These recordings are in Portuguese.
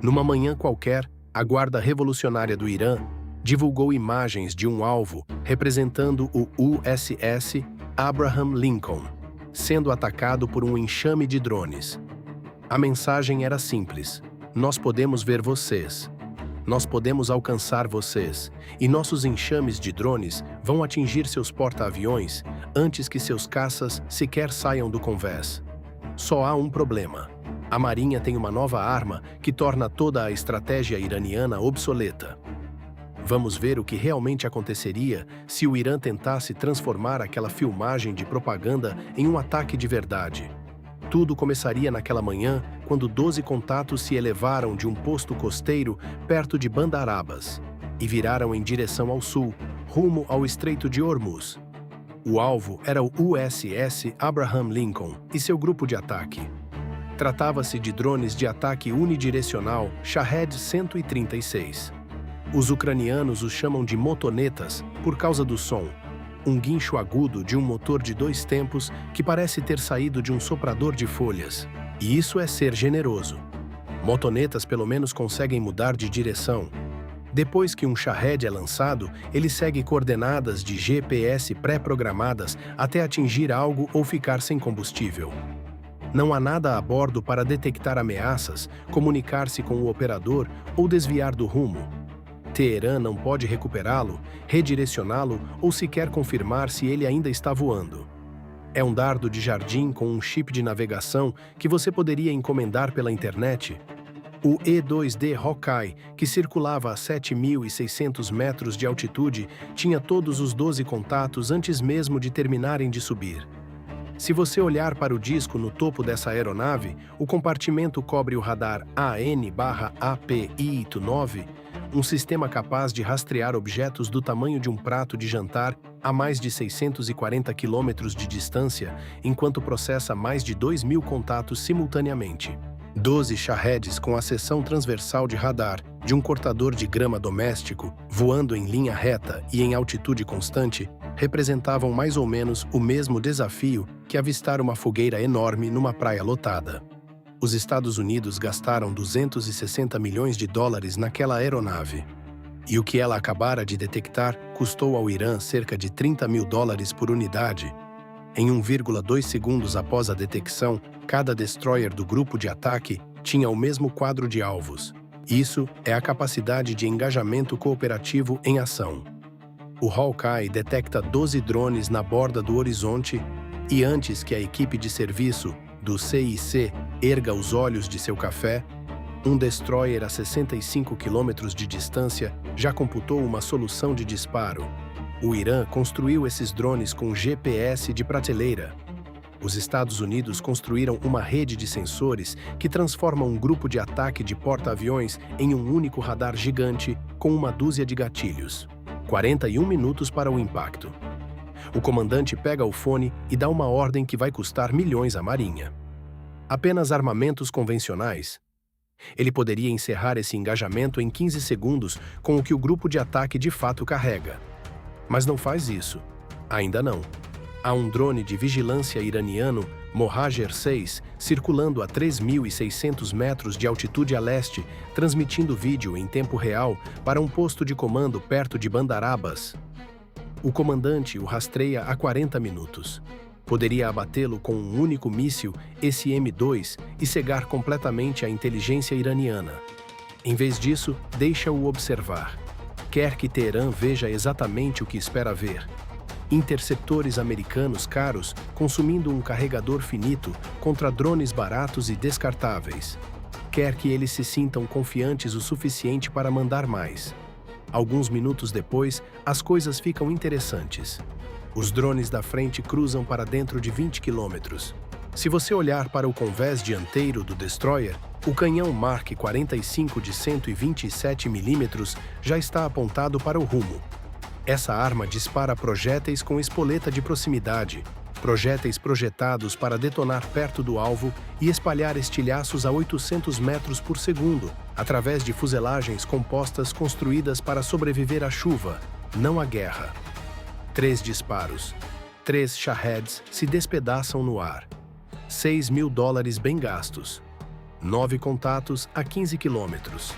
Numa manhã qualquer, a Guarda Revolucionária do Irã divulgou imagens de um alvo representando o USS Abraham Lincoln, sendo atacado por um enxame de drones. A mensagem era simples: nós podemos ver vocês. Nós podemos alcançar vocês, e nossos enxames de drones vão atingir seus porta-aviões antes que seus caças sequer saiam do convés. Só há um problema. A Marinha tem uma nova arma que torna toda a estratégia iraniana obsoleta. Vamos ver o que realmente aconteceria se o Irã tentasse transformar aquela filmagem de propaganda em um ataque de verdade. Tudo começaria naquela manhã, quando 12 contatos se elevaram de um posto costeiro perto de Bandar Abbas e viraram em direção ao sul, rumo ao Estreito de Hormuz. O alvo era o USS Abraham Lincoln e seu grupo de ataque. Tratava-se de drones de ataque unidirecional Shahed-136. Os ucranianos os chamam de motonetas por causa do som, um guincho agudo de um motor de 2 tempos que parece ter saído de um soprador de folhas. E isso é ser generoso. Motonetas pelo menos conseguem mudar de direção. Depois que um Shahed é lançado, ele segue coordenadas de GPS pré-programadas até atingir algo ou ficar sem combustível. Não há nada a bordo para detectar ameaças, comunicar-se com o operador ou desviar do rumo. Teherã não pode recuperá-lo, redirecioná-lo ou sequer confirmar se ele ainda está voando. É um dardo de jardim com um chip de navegação que você poderia encomendar pela internet. O E-2D Hawkeye, que circulava a 7.600 metros de altitude, tinha todos os 12 contatos antes mesmo de terminarem de subir. Se você olhar para o disco no topo dessa aeronave, o compartimento cobre o radar AN/API-9, um sistema capaz de rastrear objetos do tamanho de um prato de jantar a mais de 640 quilômetros de distância, enquanto processa mais de 2.000 contatos simultaneamente. 12 Shaheds com a seção transversal de radar de um cortador de grama doméstico, voando em linha reta e em altitude constante, representavam mais ou menos o mesmo desafio que avistar uma fogueira enorme numa praia lotada. Os Estados Unidos gastaram 260 milhões de dólares naquela aeronave. E o que ela acabara de detectar custou ao Irã cerca de 30 mil dólares por unidade. Em 1,2 segundos após a detecção, cada destroyer do grupo de ataque tinha o mesmo quadro de alvos. Isso é a capacidade de engajamento cooperativo em ação. O Hawkeye detecta 12 drones na borda do horizonte e antes que a equipe de serviço do CIC erga os olhos de seu café, um destroyer a 65 quilômetros de distância já computou uma solução de disparo. O Irã construiu esses drones com GPS de prateleira. Os Estados Unidos construíram uma rede de sensores que transforma um grupo de ataque de porta-aviões em um único radar gigante com uma dúzia de gatilhos. 41 minutos para o impacto. O comandante pega o fone e dá uma ordem que vai custar milhões à Marinha. Apenas armamentos convencionais. Ele poderia encerrar esse engajamento em 15 segundos com o que o grupo de ataque de fato carrega. Mas não faz isso. Ainda não. Há um drone de vigilância iraniano, Mohajer 6, circulando a 3.600 metros de altitude a leste, transmitindo vídeo em tempo real para um posto de comando perto de Bandar Abbas. O comandante o rastreia há 40 minutos. Poderia abatê-lo com um único míssil, esse M2, e cegar completamente a inteligência iraniana. Em vez disso, deixa-o observar. Quer que Teherã veja exatamente o que espera ver. Interceptores americanos caros consumindo um carregador finito contra drones baratos e descartáveis. Quer que eles se sintam confiantes o suficiente para mandar mais. Alguns minutos depois, as coisas ficam interessantes. Os drones da frente cruzam para dentro de 20 quilômetros. Se você olhar para o convés dianteiro do destroyer, o canhão Mark 45 de 127 mm já está apontado para o rumo. Essa arma dispara projéteis com espoleta de proximidade, projéteis projetados para detonar perto do alvo e espalhar estilhaços a 800 metros por segundo, através de fuselagens compostas construídas para sobreviver à chuva, não à guerra. 3 disparos. 3 Shaheds se despedaçam no ar. 6 mil dólares bem gastos. 9 contatos a 15 quilômetros.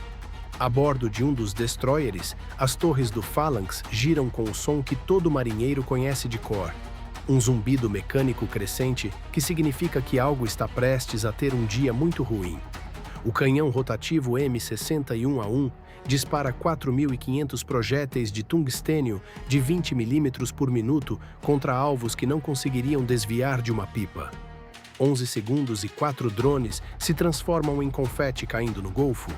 A bordo de um dos destroyers, as torres do Phalanx giram com o som que todo marinheiro conhece de cor. Um zumbido mecânico crescente que significa que algo está prestes a ter um dia muito ruim. O canhão rotativo M61A1 dispara 4.500 projéteis de tungstênio de 20 mm por minuto contra alvos que não conseguiriam desviar de uma pipa. 11 segundos e 4 drones se transformam em confete caindo no Golfo.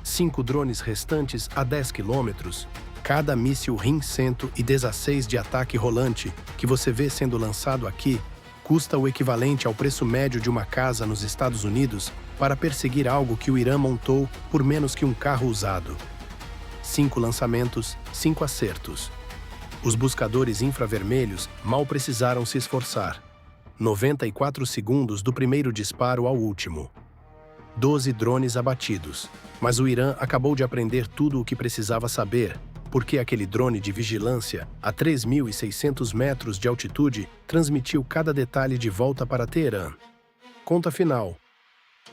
5 drones restantes a 10 quilômetros. Cada míssil RIM-116 de ataque rolante que você vê sendo lançado aqui custa o equivalente ao preço médio de uma casa nos Estados Unidos para perseguir algo que o Irã montou por menos que um carro usado. 5 lançamentos, 5 acertos. Os buscadores infravermelhos mal precisaram se esforçar. 94 segundos do primeiro disparo ao último. 12 drones abatidos. Mas o Irã acabou de aprender tudo o que precisava saber, porque aquele drone de vigilância, a 3.600 metros de altitude, transmitiu cada detalhe de volta para Teherã. Conta final.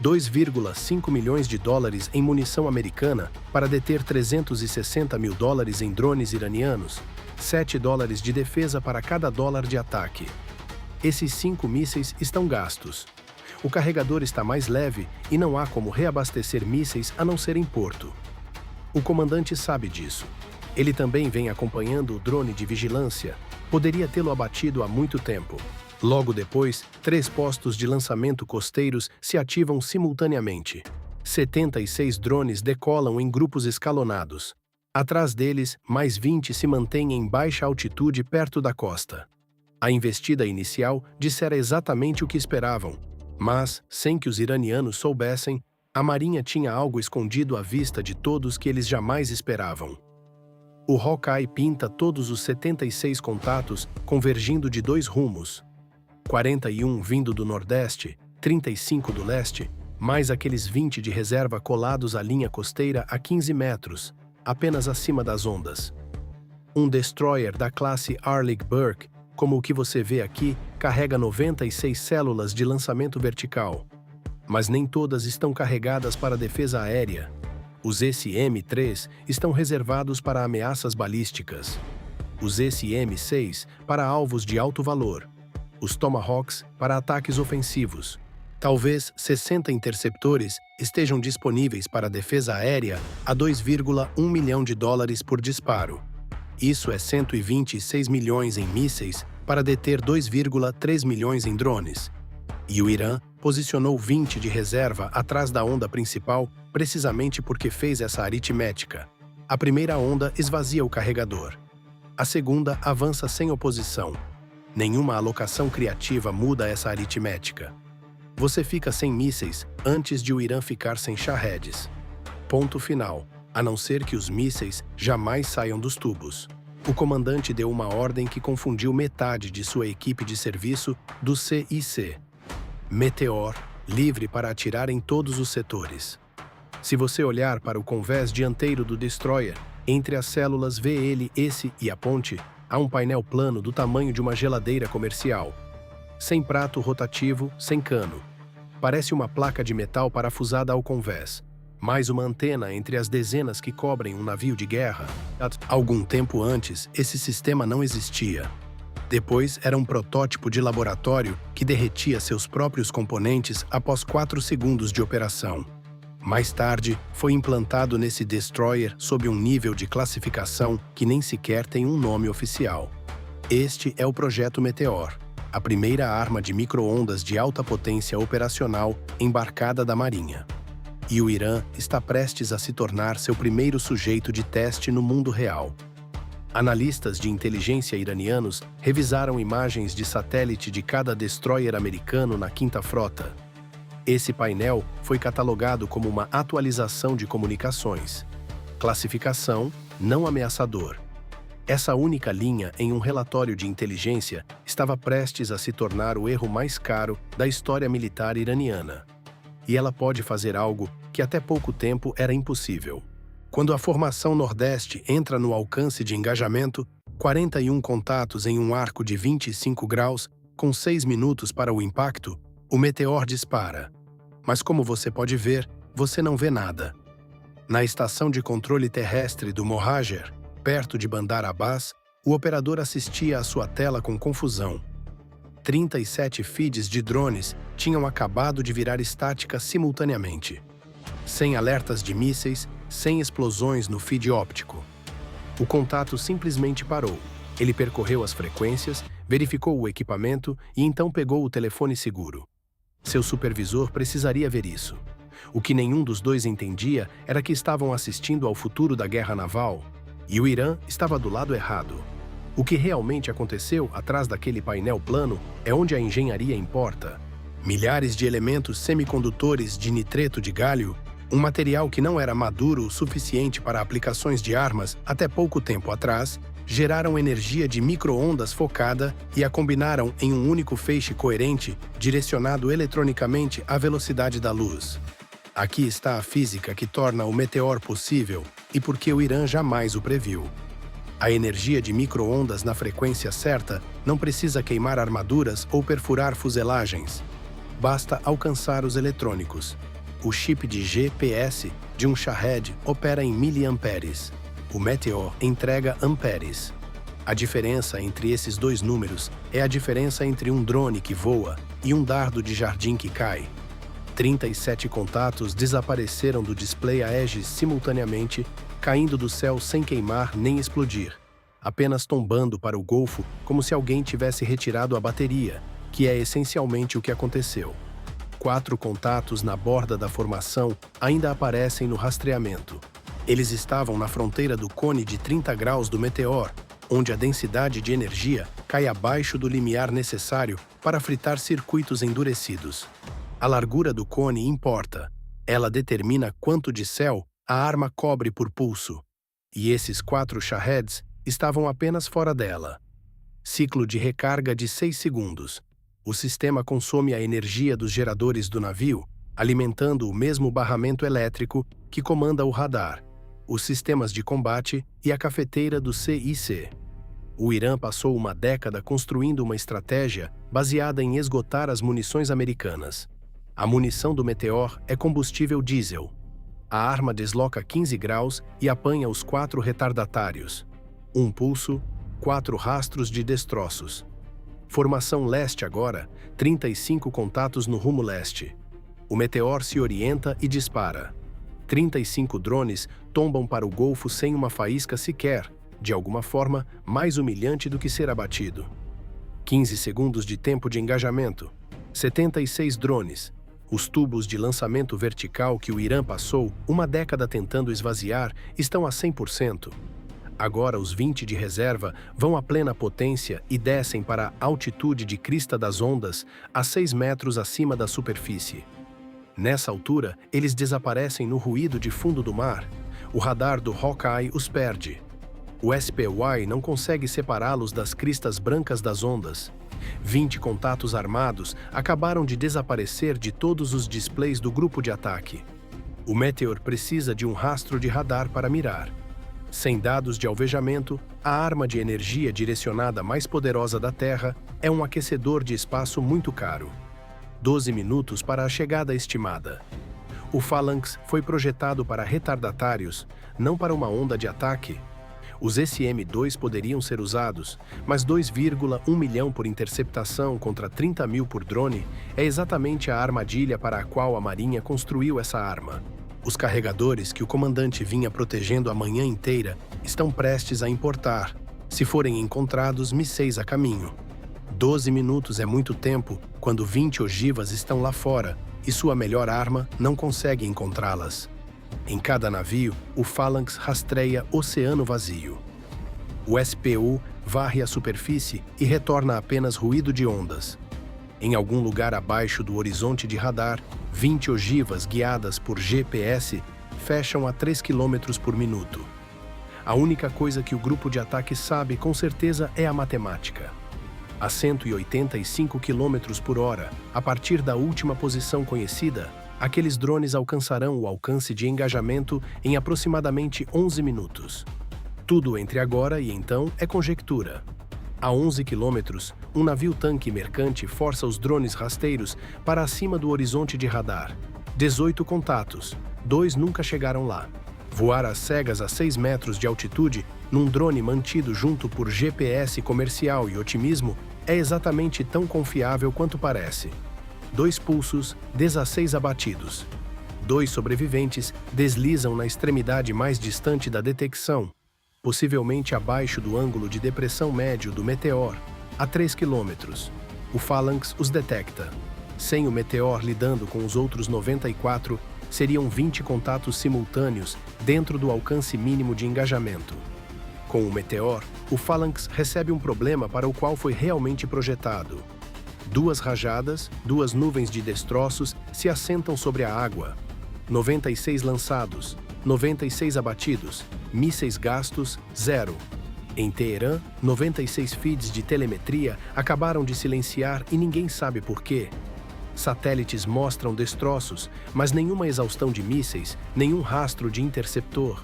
2,5 milhões de dólares em munição americana para deter 360 mil dólares em drones iranianos, 7 dólares de defesa para cada dólar de ataque. Esses 5 mísseis estão gastos. O carregador está mais leve e não há como reabastecer mísseis a não ser em porto. O comandante sabe disso. Ele também vem acompanhando o drone de vigilância. Poderia tê-lo abatido há muito tempo. Logo depois, 3 postos de lançamento costeiros se ativam simultaneamente. 76 drones decolam em grupos escalonados. Atrás deles, mais 20 se mantêm em baixa altitude perto da costa. A investida inicial dissera exatamente o que esperavam, mas, sem que os iranianos soubessem, a Marinha tinha algo escondido à vista de todos que eles jamais esperavam. O Hawkeye pinta todos os 76 contatos convergindo de 2 rumos. 41 vindo do nordeste, 35 do leste, mais aqueles 20 de reserva colados à linha costeira a 15 metros, apenas acima das ondas. Um destroyer da classe Arleigh Burke, como o que você vê aqui, carrega 96 células de lançamento vertical. Mas nem todas estão carregadas para defesa aérea. Os SM-3 estão reservados para ameaças balísticas. Os SM-6 para alvos de alto valor. Os Tomahawks para ataques ofensivos. Talvez 60 interceptores estejam disponíveis para defesa aérea a 2,1 milhão de dólares por disparo. Isso é 126 milhões em mísseis para deter 2,3 milhões em drones. E o Irã posicionou 20 de reserva atrás da onda principal precisamente porque fez essa aritmética. A primeira onda esvazia o carregador. A segunda avança sem oposição. Nenhuma alocação criativa muda essa aritmética. Você fica sem mísseis antes de o Irã ficar sem Shaheeds. Ponto final, a não ser que os mísseis jamais saiam dos tubos. O comandante deu uma ordem que confundiu metade de sua equipe de serviço do CIC. Meteor, livre para atirar em todos os setores. Se você olhar para o convés dianteiro do destroyer, entre as células VLS e a ponte, há um painel plano do tamanho de uma geladeira comercial. Sem prato rotativo, sem cano. Parece uma placa de metal parafusada ao convés. Mais uma antena entre as dezenas que cobrem um navio de guerra. Algum tempo antes, esse sistema não existia. Depois, era um protótipo de laboratório que derretia seus próprios componentes após 4 segundos de operação. Mais tarde, foi implantado nesse destroyer sob um nível de classificação que nem sequer tem um nome oficial. Este é o Projeto Meteor, a primeira arma de micro-ondas de alta potência operacional embarcada da Marinha. E o Irã está prestes a se tornar seu primeiro sujeito de teste no mundo real. Analistas de inteligência iranianos revisaram imagens de satélite de cada destroyer americano na Quinta Frota. Esse painel foi catalogado como uma atualização de comunicações. Classificação: não ameaçador. Essa única linha em um relatório de inteligência estava prestes a se tornar o erro mais caro da história militar iraniana. E ela pode fazer algo que até pouco tempo era impossível. Quando a formação Nordeste entra no alcance de engajamento, 41 contatos em um arco de 25 graus, com 6 minutos para o impacto, o Meteor dispara. Mas como você pode ver, você não vê nada. Na estação de controle terrestre do Mohajer, perto de Bandar Abbas, o operador assistia à sua tela com confusão. 37 feeds de drones tinham acabado de virar estática simultaneamente. Sem alertas de mísseis, sem explosões no feed óptico. O contato simplesmente parou. Ele percorreu as frequências, verificou o equipamento e então pegou o telefone seguro. Seu supervisor precisaria ver isso. O que nenhum dos dois entendia era que estavam assistindo ao futuro da guerra naval, e o Irã estava do lado errado. O que realmente aconteceu atrás daquele painel plano é onde a engenharia importa. Milhares de elementos semicondutores de nitreto de gálio, um material que não era maduro o suficiente para aplicações de armas até pouco tempo atrás, geraram energia de micro-ondas focada e a combinaram em um único feixe coerente, direcionado eletronicamente à velocidade da luz. Aqui está a física que torna o meteor possível e por que o Irã jamais o previu. A energia de micro-ondas na frequência certa não precisa queimar armaduras ou perfurar fuselagens. Basta alcançar os eletrônicos. O chip de GPS de um Shahed opera em miliamperes. O Meteor entrega amperes. A diferença entre esses dois números é a diferença entre um drone que voa e um dardo de jardim que cai. 37 contatos desapareceram do display Aegis simultaneamente, caindo do céu sem queimar nem explodir, apenas tombando para o Golfo como se alguém tivesse retirado a bateria, que é essencialmente o que aconteceu. 4 contatos na borda da formação ainda aparecem no rastreamento. Eles estavam na fronteira do cone de 30 graus do meteor, onde a densidade de energia cai abaixo do limiar necessário para fritar circuitos endurecidos. A largura do cone importa. Ela determina quanto de céu a arma cobre por pulso. E esses 4 Shaheds estavam apenas fora dela. Ciclo de recarga de 6 segundos. O sistema consome a energia dos geradores do navio, alimentando o mesmo barramento elétrico que comanda o radar, os sistemas de combate e a cafeteira do CIC. O Irã passou uma década construindo uma estratégia baseada em esgotar as munições americanas. A munição do Meteor é combustível diesel. A arma desloca 15 graus e apanha os 4 retardatários. Um pulso, 4 rastros de destroços. Formação leste agora, 35 contatos no rumo leste. O Meteor se orienta e dispara. 35 drones tombam para o Golfo sem uma faísca sequer, de alguma forma mais humilhante do que ser abatido. 15 segundos de tempo de engajamento. 76 drones. Os tubos de lançamento vertical que o Irã passou uma década tentando esvaziar estão a 100%. Agora os 20 de reserva vão a plena potência e descem para a altitude de crista das ondas, a 6 metros acima da superfície. Nessa altura, eles desaparecem no ruído de fundo do mar. O radar do Hawkeye os perde. O SPY não consegue separá-los das cristas brancas das ondas. 20 contatos armados acabaram de desaparecer de todos os displays do grupo de ataque. O Meteor precisa de um rastro de radar para mirar. Sem dados de alvejamento, a arma de energia direcionada mais poderosa da Terra é um aquecedor de espaço muito caro. 12 minutos para a chegada estimada. O Phalanx foi projetado para retardatários, não para uma onda de ataque. Os SM-2 poderiam ser usados, mas 2,1 milhão por interceptação contra 30 mil por drone é exatamente a armadilha para a qual a Marinha construiu essa arma. Os carregadores que o comandante vinha protegendo a manhã inteira estão prestes a importar. Se forem encontrados, mísseis a caminho. 12 minutos é muito tempo quando 20 ogivas estão lá fora e sua melhor arma não consegue encontrá-las. Em cada navio, o Phalanx rastreia oceano vazio. O SPU varre a superfície e retorna apenas ruído de ondas. Em algum lugar abaixo do horizonte de radar, 20 ogivas guiadas por GPS fecham a 3 km por minuto. A única coisa que o grupo de ataque sabe com certeza é a matemática. A 185 km por hora, a partir da última posição conhecida, aqueles drones alcançarão o alcance de engajamento em aproximadamente 11 minutos. Tudo entre agora e então é conjectura. A 11 quilômetros, um navio-tanque mercante força os drones rasteiros para acima do horizonte de radar. 18 contatos, 2 nunca chegaram lá. Voar às cegas a 6 metros de altitude num drone mantido junto por GPS comercial e otimismo é exatamente tão confiável quanto parece. 2 pulsos, 16 abatidos. 2 sobreviventes deslizam na extremidade mais distante da detecção, possivelmente abaixo do ângulo de depressão médio do meteor, a 3 km. O Phalanx os detecta. Sem o meteor lidando com os outros 94, seriam 20 contatos simultâneos dentro do alcance mínimo de engajamento. Com o meteor, o Phalanx recebe um problema para o qual foi realmente projetado. 2 rajadas, 2 nuvens de destroços se assentam sobre a água. 96 lançados, 96 abatidos, mísseis gastos, 0. Em Teherã, 96 feeds de telemetria acabaram de silenciar e ninguém sabe por quê. Satélites mostram destroços, mas nenhuma exaustão de mísseis, nenhum rastro de interceptor.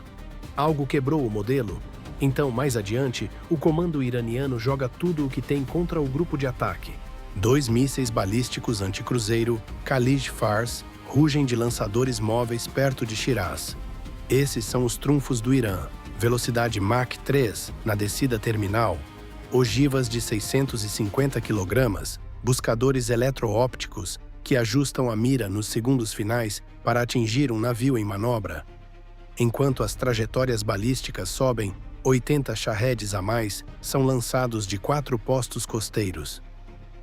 Algo quebrou o modelo. Então, mais adiante, o comando iraniano joga tudo o que tem contra o grupo de ataque. 2 mísseis balísticos anticruzeiro, Khalid-Fars, rugem de lançadores móveis perto de Shiraz. Esses são os trunfos do Irã. Velocidade Mach 3 na descida terminal, ogivas de 650 kg, buscadores eletroópticos que ajustam a mira nos segundos finais para atingir um navio em manobra. Enquanto as trajetórias balísticas sobem, 80 Shaheeds a mais são lançados de 4 postos costeiros.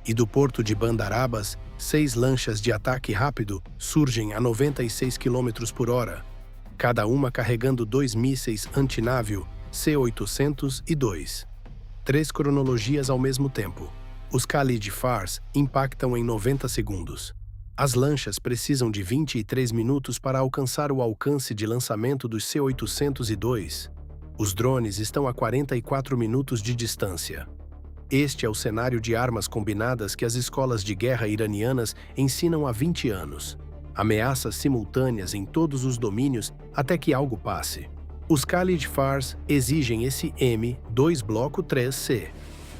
E do porto de Bandar Abbas, 6 lanchas de ataque rápido surgem a 96 km por hora, cada uma carregando 2 mísseis antinávio C-802. 3 cronologias ao mesmo tempo. Os Khalid-Fars impactam em 90 segundos. As lanchas precisam de 23 minutos para alcançar o alcance de lançamento dos C-802. Os drones estão a 44 minutos de distância. Este é o cenário de armas combinadas que as escolas de guerra iranianas ensinam há 20 anos. Ameaças simultâneas em todos os domínios até que algo passe. Os Khalid-Fars exigem esse M2 Bloco 3C.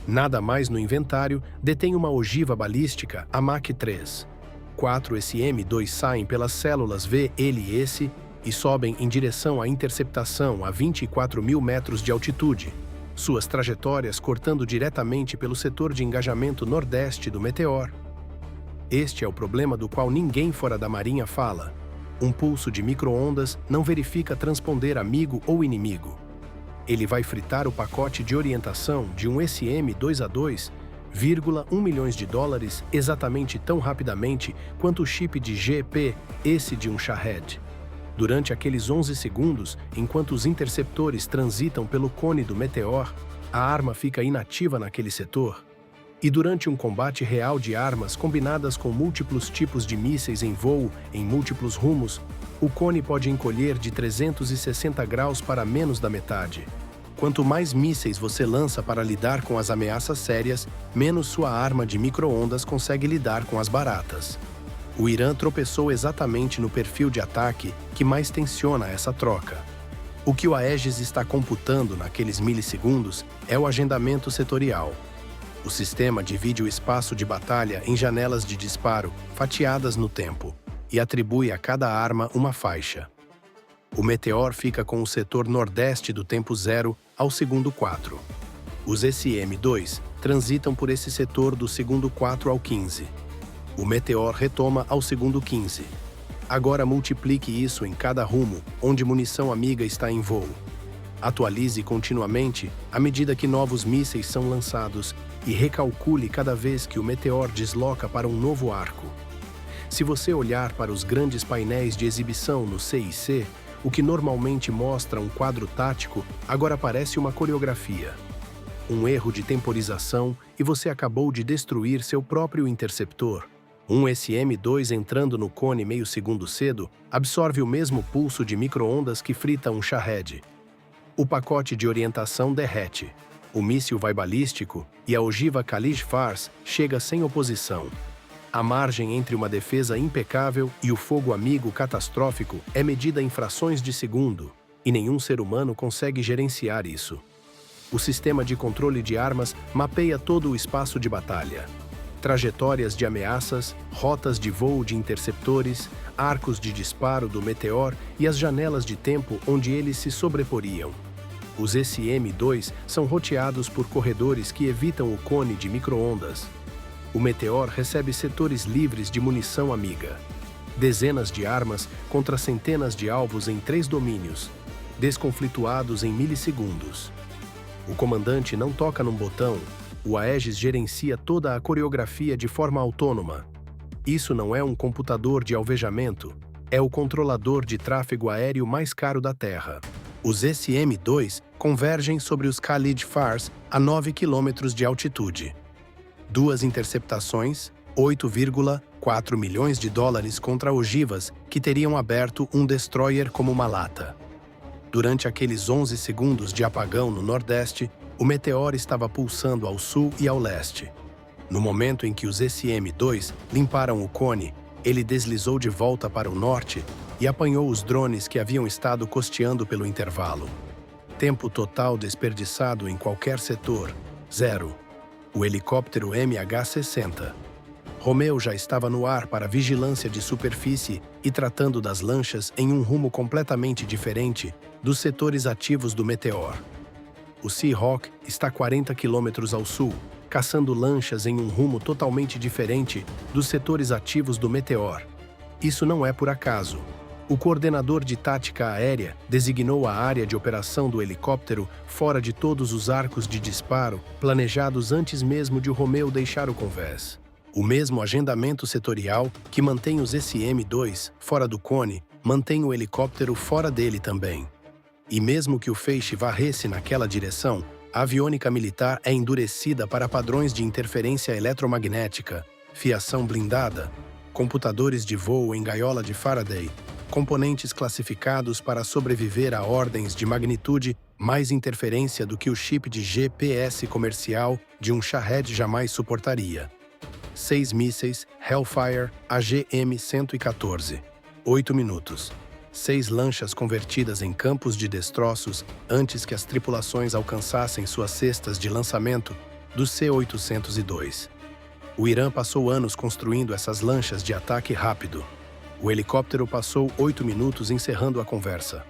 Nada mais no inventário detém uma ogiva balística a Mach 3. 4 SM-2 saem pelas células VLS e sobem em direção à interceptação a 24.000 metros de altitude, suas trajetórias cortando diretamente pelo setor de engajamento nordeste do meteor. Este é o problema do qual ninguém fora da Marinha fala. Um pulso de micro-ondas não verifica transponder amigo ou inimigo. Ele vai fritar o pacote de orientação de um SM-2A2, $1 milhão exatamente tão rapidamente quanto o chip de GP, esse de um Shahed. Durante aqueles 11 segundos, enquanto os interceptores transitam pelo cone do meteor, a arma fica inativa naquele setor. E durante um combate real de armas combinadas com múltiplos tipos de mísseis em voo em múltiplos rumos, o cone pode encolher de 360 graus para menos da metade. Quanto mais mísseis você lança para lidar com as ameaças sérias, menos sua arma de micro-ondas consegue lidar com as baratas. O Irã tropeçou exatamente no perfil de ataque que mais tensiona essa troca. O que o Aegis está computando naqueles milissegundos é o agendamento setorial. O sistema divide o espaço de batalha em janelas de disparo, fatiadas no tempo, e atribui a cada arma uma faixa. O Meteor fica com o setor nordeste do tempo 0 ao segundo 4. Os SM-2 transitam por esse setor do segundo 4 ao 15. O Meteor retoma ao segundo 15. Agora multiplique isso em cada rumo onde munição amiga está em voo. Atualize continuamente à medida que novos mísseis são lançados e recalcule cada vez que o Meteor desloca para um novo arco. Se você olhar para os grandes painéis de exibição no CIC, o que normalmente mostra um quadro tático agora parece uma coreografia. Um erro de temporização e você acabou de destruir seu próprio interceptor. Um SM-2 entrando no cone meio segundo cedo absorve o mesmo pulso de micro-ondas que frita um Shahed. O pacote de orientação derrete. O míssil vai balístico e a ogiva Khalid-Fars chega sem oposição. A margem entre uma defesa impecável e o fogo amigo catastrófico é medida em frações de segundo, e nenhum ser humano consegue gerenciar isso. O sistema de controle de armas mapeia todo o espaço de batalha. trajetórias de ameaças, rotas de voo de interceptores, arcos de disparo do Meteor e as janelas de tempo onde eles se sobreporiam. Os SM-2 são roteados por corredores que evitam o cone de micro-ondas. O Meteor recebe setores livres de munição amiga. Dezenas de armas contra centenas de alvos em 3 domínios, desconflituados em milissegundos. O comandante não toca num botão, o Aegis gerencia toda a coreografia de forma autônoma. Isso não é um computador de alvejamento, é o controlador de tráfego aéreo mais caro da Terra. Os SM-2 convergem sobre os Khalid Fars a 9 km de altitude. 2 interceptações, 8,4 milhões de dólares contra ogivas que teriam aberto um destroyer como uma lata. Durante aqueles 11 segundos de apagão no Nordeste, o Meteor estava pulsando ao sul e ao leste. No momento em que os SM-2 limparam o cone, ele deslizou de volta para o norte e apanhou os drones que haviam estado costeando pelo intervalo. Tempo total desperdiçado em qualquer setor, 0. O helicóptero MH-60. Romeo já estava no ar para vigilância de superfície e tratando das lanchas em um rumo completamente diferente dos setores ativos do Meteor. O Seahawk está 40 km ao sul, caçando lanchas em um rumo totalmente diferente dos setores ativos do Meteor. Isso não é por acaso. O coordenador de tática aérea designou a área de operação do helicóptero fora de todos os arcos de disparo planejados antes mesmo de Romeo deixar o convés. O mesmo agendamento setorial que mantém os SM-2 fora do cone, mantém o helicóptero fora dele também. E mesmo que o feixe varresse naquela direção, a aviônica militar é endurecida para padrões de interferência eletromagnética, fiação blindada, computadores de voo em gaiola de Faraday, componentes classificados para sobreviver a ordens de magnitude mais interferência do que o chip de GPS comercial de um Shahed jamais suportaria. 6 mísseis Hellfire AGM-114. 8 minutos. 6 lanchas convertidas em campos de destroços antes que as tripulações alcançassem suas cestas de lançamento do C-802. O Irã passou anos construindo essas lanchas de ataque rápido. O helicóptero passou 8 minutos encerrando a conversa.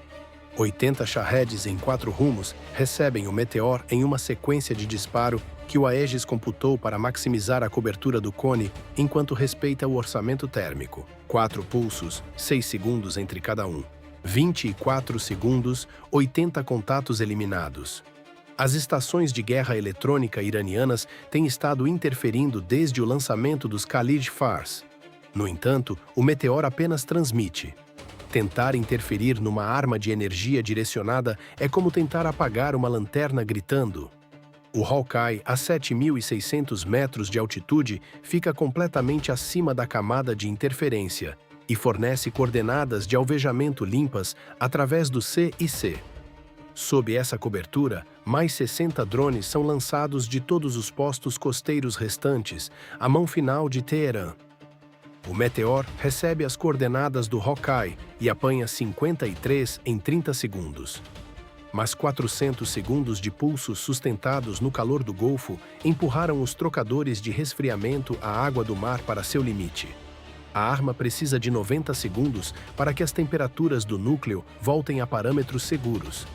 80 Shaheds em 4 rumos recebem o Meteor em uma sequência de disparo que o Aegis computou para maximizar a cobertura do cone enquanto respeita o orçamento térmico. 4 pulsos, 6 segundos entre cada um. 24 segundos, 80 contatos eliminados. As estações de guerra eletrônica iranianas têm estado interferindo desde o lançamento dos Khalid Fars. No entanto, o Meteor apenas transmite. Tentar interferir numa arma de energia direcionada é como tentar apagar uma lanterna gritando. O Hawkeye, a 7.600 metros de altitude, fica completamente acima da camada de interferência e fornece coordenadas de alvejamento limpas através do C&C. Sob essa cobertura, mais 60 drones são lançados de todos os postos costeiros restantes, à mão final de Teherã. O Meteor recebe as coordenadas do Hawkeye e apanha 53 em 30 segundos. Mas 400 segundos de pulsos sustentados no calor do Golfo empurraram os trocadores de resfriamento à água do mar para seu limite. A arma precisa de 90 segundos para que as temperaturas do núcleo voltem a parâmetros seguros.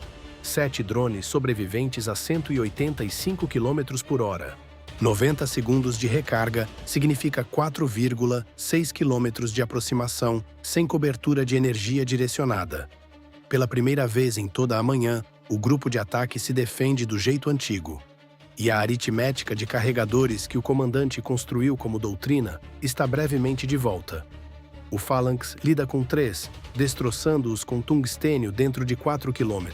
7 drones sobreviventes a 185 km por hora. 90 segundos de recarga significa 4,6 km de aproximação sem cobertura de energia direcionada. Pela primeira vez em toda a manhã, o grupo de ataque se defende do jeito antigo. E a aritmética de carregadores que o comandante construiu como doutrina está brevemente de volta. O Phalanx lida com 3, destroçando-os com tungstênio dentro de 4 km.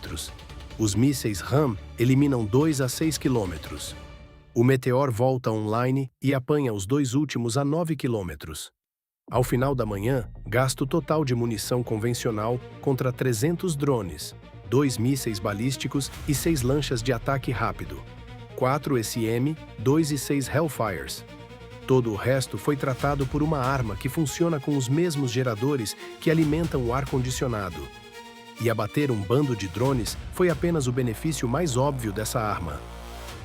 Os mísseis RAM eliminam 2 a 6 km. O Meteor volta online e apanha os 2 últimos a 9 km. Ao final da manhã, gasto total de munição convencional contra 300 drones, 2 mísseis balísticos e 6 lanchas de ataque rápido, 4 SM, 2 e 6 Hellfires. Todo o resto foi tratado por uma arma que funciona com os mesmos geradores que alimentam o ar-condicionado. E abater um bando de drones foi apenas o benefício mais óbvio dessa arma.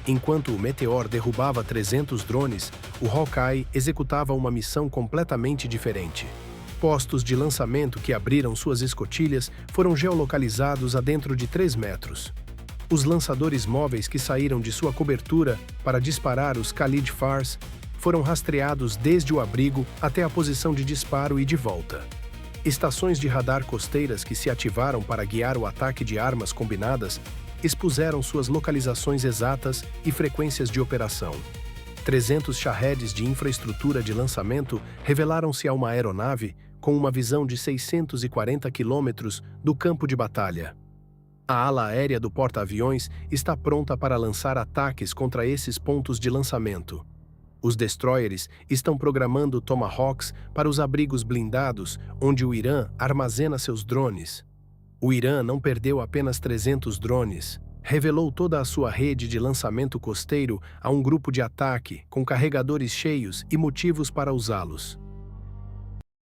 Enquanto o Meteor derrubava 300 drones, o Hawkeye executava uma missão completamente diferente. Postos de lançamento que abriram suas escotilhas foram geolocalizados a dentro de 3 metros. Os lançadores móveis que saíram de sua cobertura para disparar os Khalid Fars foram rastreados desde o abrigo até a posição de disparo e de volta. Estações de radar costeiras que se ativaram para guiar o ataque de armas combinadas expuseram suas localizações exatas e frequências de operação. 300 Shaheeds de infraestrutura de lançamento revelaram-se a uma aeronave com uma visão de 640 quilômetros do campo de batalha. A ala aérea do porta-aviões está pronta para lançar ataques contra esses pontos de lançamento. Os destroyers estão programando Tomahawks para os abrigos blindados, onde o Irã armazena seus drones. O Irã não perdeu apenas 300 drones. Revelou toda a sua rede de lançamento costeiro a um grupo de ataque, com carregadores cheios e motivos para usá-los.